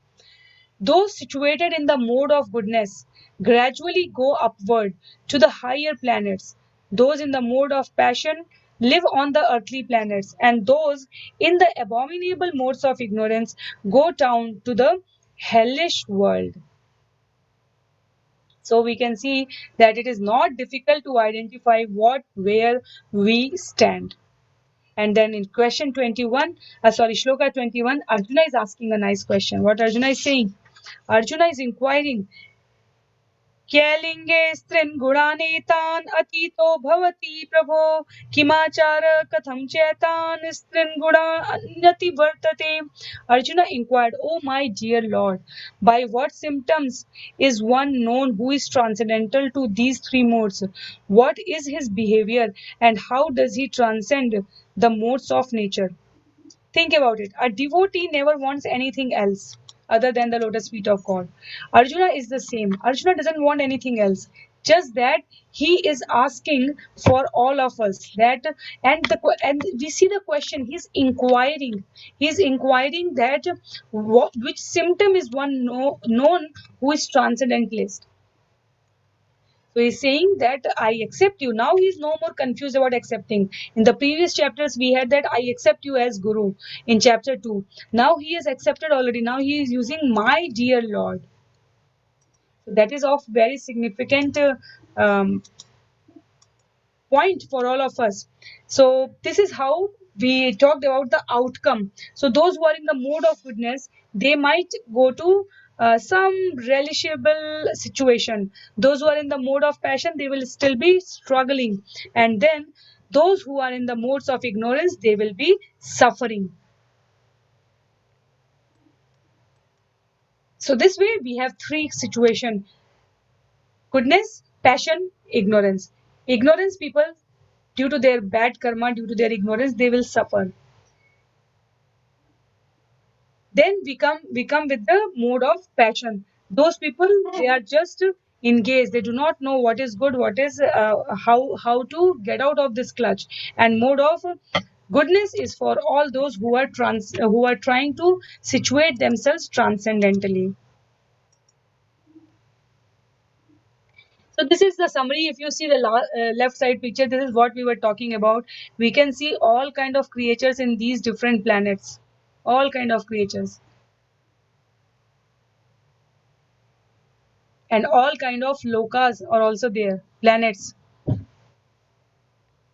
Those situated in the mode of goodness gradually go upward to the higher planets. Those in the mode of passion live on the earthly planets, and those in the abominable modes of ignorance go down to the hellish world. So we can see that it is not difficult to identify where we stand. And then in question 21, Shloka 21, Arjuna is asking a nice question. What Arjuna is saying? Arjuna is inquiring, क्यलिङ्गे स्त्रीन्गुणानेतान् अतीतो भवति प्रभो किमाचार कथं चेतान् स्त्रीन्गुणान्यति वर्तते. Arjuna inquired, "O my dear Lord, by what symptoms is one known who is transcendental to these three modes? What is his behavior and how does he transcend the modes of nature?" Think about it. A devotee never wants anything else other than the lotus feet of God. Arjuna is the same. Arjuna doesn't want anything else. Just that he is asking for all of us. And we see the question. He's inquiring. He's inquiring that which symptom is one known who is transcendentalist. So he's saying that I accept you. Now he's no more confused about accepting. In the previous chapters, we had that I accept you as Guru in chapter 2. Now he is accepted already. Now he is using my dear Lord. So that is of very significant point for all of us. So this is how we talked about the outcome. So those who are in the mode of goodness, they might go to some relishable situation. Those who are in the mode of passion, they will still be struggling. And then those who are in the modes of ignorance, they will be suffering. So this way we have three situations: goodness, passion, ignorance. Ignorance people, due to their bad karma, due to their ignorance, they will suffer. Then we come with the mode of passion. Those people, they are just engaged. They do not know what is good, what is how to get out of this clutch. And mode of goodness is for all those who are trying to situate themselves transcendentally. So this is the summary. If you see the left side picture, this is what we were talking about. We can see all kind of creatures in these different planets. All kind of creatures. And all kind of lokas are also there. Planets.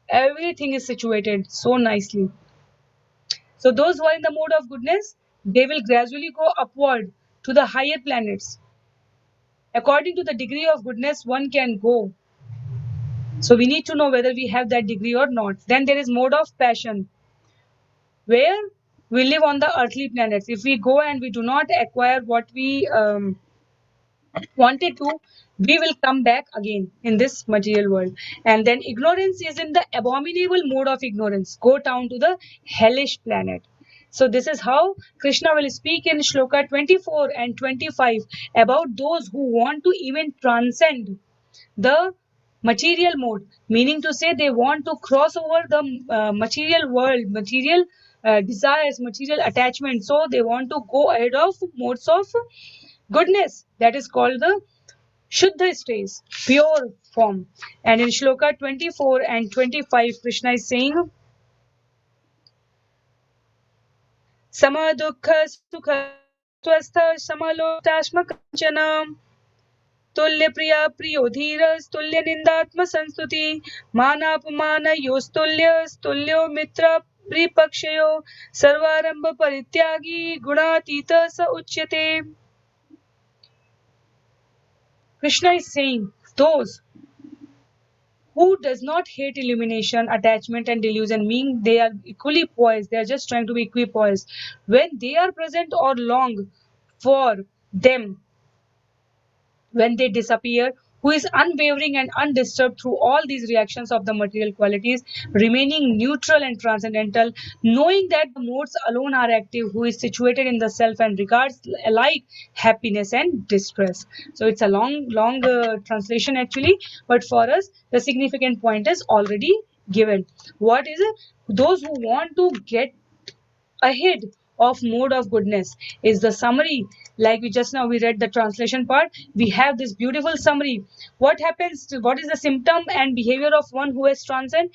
Everything is situated so nicely. So those who are in the mode of goodness, they will gradually go upward to the higher planets. According to the degree of goodness one can go. So we need to know whether we have that degree or not. Then there is mode of passion, where we live on the earthly planets. If we go and we do not acquire what we wanted to, we will come back again in this material world. And then ignorance is in the abominable mode of ignorance. Go down to the hellish planet. So this is how Krishna will speak in Shloka 24 and 25 about those who want to even transcend the material mode, meaning to say they want to cross over the material world, material desires, material attachment. So they want to go ahead of modes of goodness, that is called the Shuddha states, pure form. And in Shloka 24 and 25, Krishna is saying, Sama dukha sukha swastha samalotashma kanchana तुल्य प्रिया प्रियो धीरस तुल्य निंदात्म संस्तुति मानापमान योस्तुल्य स्तुल्यो मित्र प्रिपक्षयो सर्वारंभ परित्यागी गुणातीत स उच्यते. Krishna is saying those who does not hate illumination, attachment and delusion, meaning they are equally poised, they are just trying to be equipoised. When they are present or long for them, when they disappear who is unwavering and undisturbed through all these reactions of the material qualities, remaining neutral and transcendental, knowing that the modes alone are active, who is situated in the self and regards alike happiness and distress. So it's a long translation actually, but for us, the significant point is already given. What is it? Those who want to get ahead of mode of goodness is the summary. Like we just now we read the translation part, we have this beautiful summary. What happens to, what is the symptom and behavior of one who has transcended?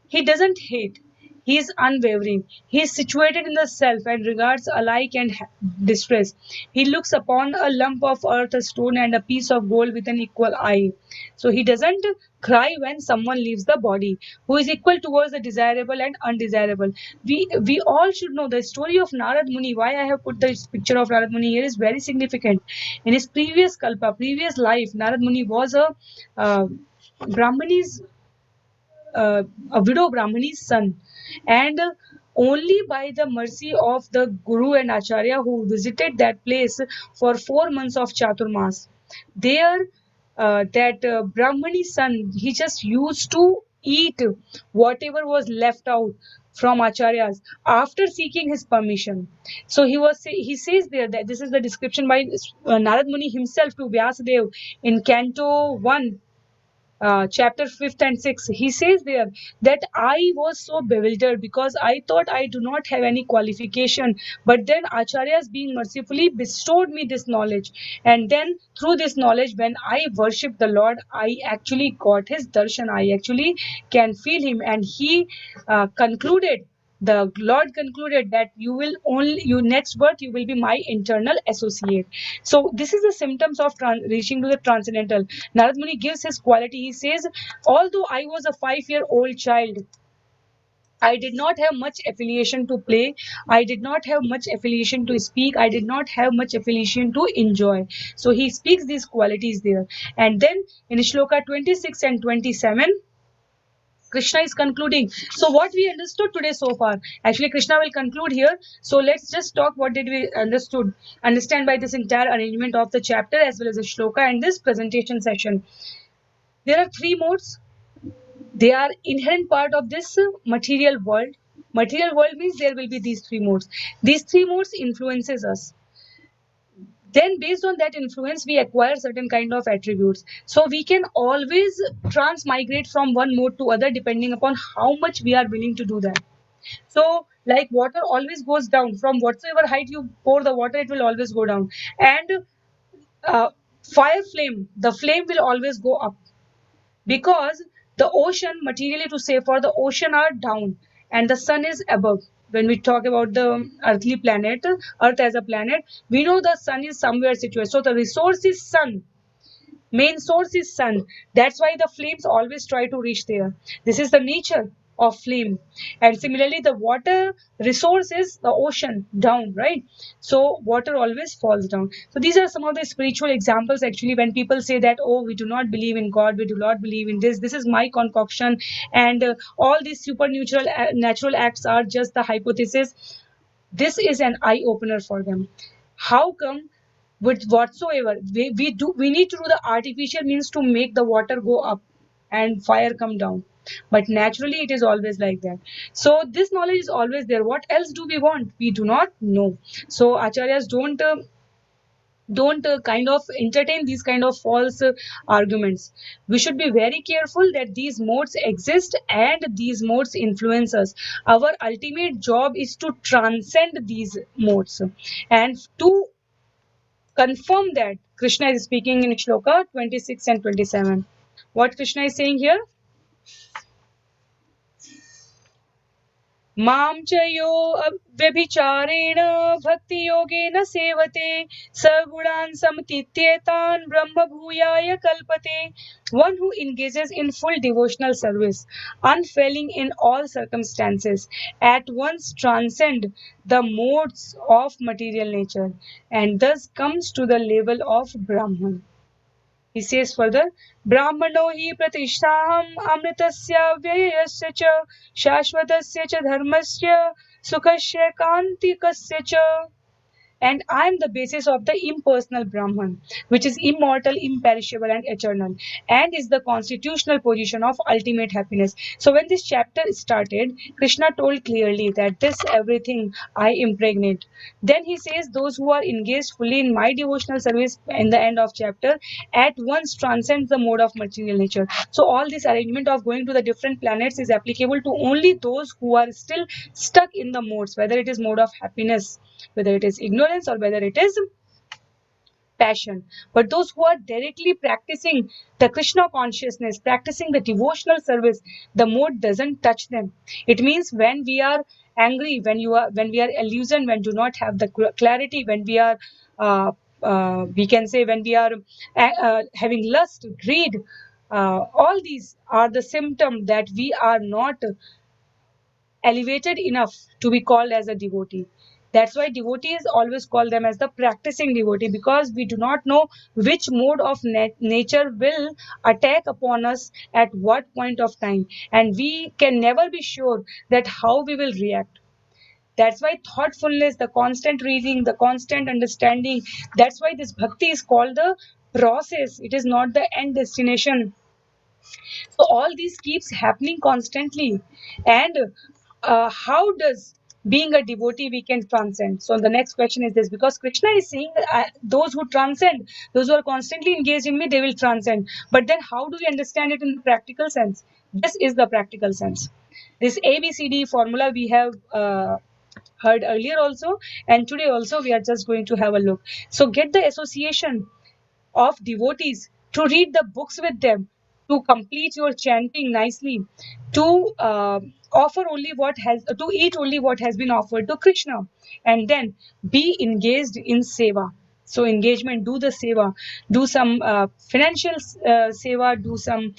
He doesn't hate. He is unwavering. He is situated in the self and regards alike and distress. He looks upon a lump of earth, a stone, and a piece of gold with an equal eye. So he doesn't cry when someone leaves the body. Who is equal towards the desirable and undesirable. We all should know the story of Narad Muni. Why I have put this picture of Narad Muni here is very significant. In his previous kalpa, previous life, Narad Muni was a Brahmani's a widow Brahmani's son, and only by the mercy of the Guru and Acharya who visited that place for 4 months of Chaturmas, there that Brahmani's son, he just used to eat whatever was left out from acharyas after seeking his permission. So he says there that this is the description by Narad Muni himself to Vyasadev in Canto 1, chapter 5th and 6th. He says there that I was so bewildered because I thought I do not have any qualification, but then acharyas being mercifully bestowed me this knowledge, and then through this knowledge when I worship the Lord, I actually got his darshan, I actually can feel him. And he concluded, the Lord concluded that you will only, you next birth you will be my internal associate. So this is the symptoms of reaching to the transcendental. Narad Muni gives his quality. He says, although I was a 5-year-old child, I did not have much affiliation to play. I did not have much affiliation to speak. I did not have much affiliation to enjoy. So he speaks these qualities there. And then in Shloka 26 and 27, Krishna is concluding. So what we understood today so far, actually Krishna will conclude here. So let's just talk what did we understand by this entire arrangement of the chapter as well as the shloka and this presentation session. There are 3 modes. They are inherent part of this material world. Material world means there will be these 3 modes. These 3 modes influences us. Then based on that influence we acquire certain kind of attributes, so we can always transmigrate from one mode to other depending upon how much we are willing to do that. So like water always goes down, from whatsoever height you pour the water it will always go down, and fire flame, the flame will always go up, because the ocean, materially to say, for the ocean are down and the sun is above. When we talk about the earthly planet, earth as a planet, we know the sun is somewhere situated, so the resource is sun, main source is sun. That's why the flames always try to reach there. This is the nature of flame. And similarly the water resource is the ocean, down, right? So water always falls down. So these are some of the spiritual examples actually, when people say that, oh, we do not believe in God, we do not believe in this is my concoction, and all these supernatural natural acts are just the hypothesis. This is an eye opener for them. How come with whatsoever we need to do the artificial means to make the water go up and fire come down, but naturally it is always like that. So this knowledge is always there. What else do we want? We do not know. So acharyas don't kind of entertain these kind of false arguments. We should be very careful that these modes exist and these modes influence us. Our ultimate job is to transcend these modes, and to confirm that, Krishna is speaking in Shloka 26 and 27. What Krishna is saying here? Mam chayo vyabhichareణ bhakti yogena sevate sagunan samtityetan brahma bhuyaya kalpate. One who engages in full devotional service, unfailing in all circumstances, at once transcend the modes of material nature and thus comes to the level of Brahman. He says further, Brahmano hi pratishtaham amritasya vyayasya cha shashvatasya cha dharmasya sukhasya kantikasya cha. and I am the basis of the impersonal Brahman, which is immortal, imperishable, and eternal, and is the constitutional position of ultimate happiness. So, when this chapter started, Krishna told clearly that this everything I impregnate. Then he says, those who are engaged fully in my devotional service in the end of chapter at once transcends the mode of material nature. So, all this arrangement of going to the different planets is applicable to only those who are still stuck in the modes, whether it is mode of happiness, whether it is ignorance, or whether it is passion. But those who are directly practicing the Krishna consciousness, practicing the devotional service, the mode doesn't touch them. It means when we are angry, when we are illusioned, when do not have the clarity, when we are we can say when we are having lust, greed, all these are the symptom that we are not elevated enough to be called as a devotee. That's why devotees always call them as the practicing devotee, because we do not know which mode of nature will attack upon us at what point of time, and we can never be sure that how we will react. That's why thoughtfulness, the constant reading, the constant understanding, that's why this bhakti is called the process. It is not the end destination. So all these keeps happening constantly. And how does being a devotee we can transcend? So the next question is this, because Krishna is saying those who transcend, those who are constantly engaged in me, they will transcend. But then how do we understand it in the practical sense? This is the practical sense. This ABCD formula we have heard earlier also, and today also we are just going to have a look. So get the association of devotees, to read the books with them, to complete your chanting nicely, to offer only what has, to eat only what has been offered to Krishna, and then be engaged in seva. So engagement, do the seva, do some financial seva, do some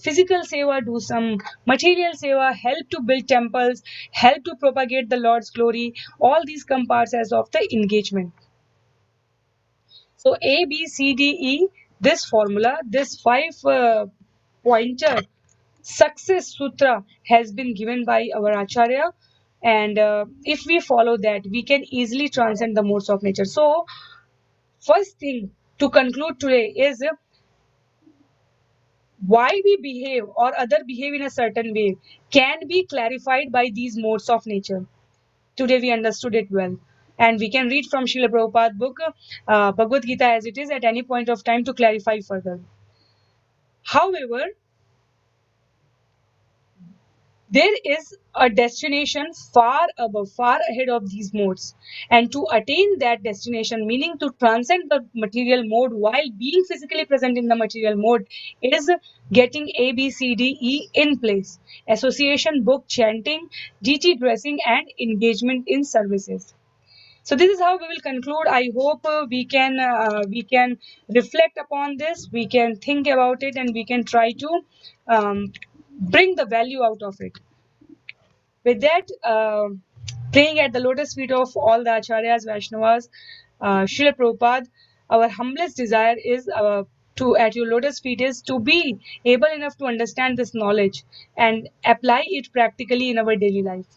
physical seva, do some material seva, help to build temples, help to propagate the Lord's glory. All these come parts as of the engagement. So A, B, C, D, E, this formula, this five pointer success sutra has been given by our Acharya. And if we follow that, we can easily transcend the modes of nature. So, first thing to conclude today is why we behave or other behave in a certain way can be clarified by these modes of nature. Today we understood it well. And we can read from Srila Prabhupada's book, Bhagavad Gita as it is, at any point of time to clarify further. However, there is a destination far above, far ahead of these modes. And to attain that destination, meaning to transcend the material mode while being physically present in the material mode, is getting A, B, C, D, E in place. Association, book, chanting, DT dressing, and engagement in services. So this is how we will conclude. I hope we can reflect upon this, we can think about it, and we can try to bring the value out of it. With that, praying at the lotus feet of all the acharyas, Vaishnavas, Srila Prabhupada, our humblest desire is to at your lotus feet is to be able enough to understand this knowledge and apply it practically in our daily life.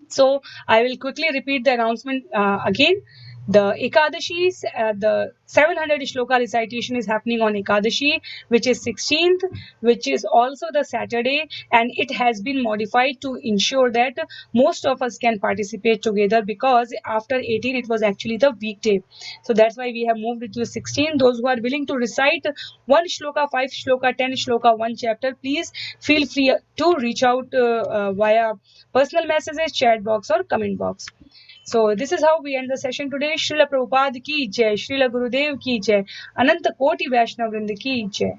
So I will quickly repeat the announcement again. The Ekadashi, the 700 shloka recitation is happening on Ekadashi, which is 16th, which is also the Saturday, and it has been modified to ensure that most of us can participate together, because after 18 it was actually the weekday. So that's why we have moved it to 16. Those who are willing to recite one shloka, 5 shloka, 10 shloka, one chapter, please feel free to reach out via personal messages, chat box, or comment box. So this is how we end the session today. Srila Prabhupada ki jai, Srila Gurudev ki jai, Ananta Koti Vaishnav Vrinda ki jai.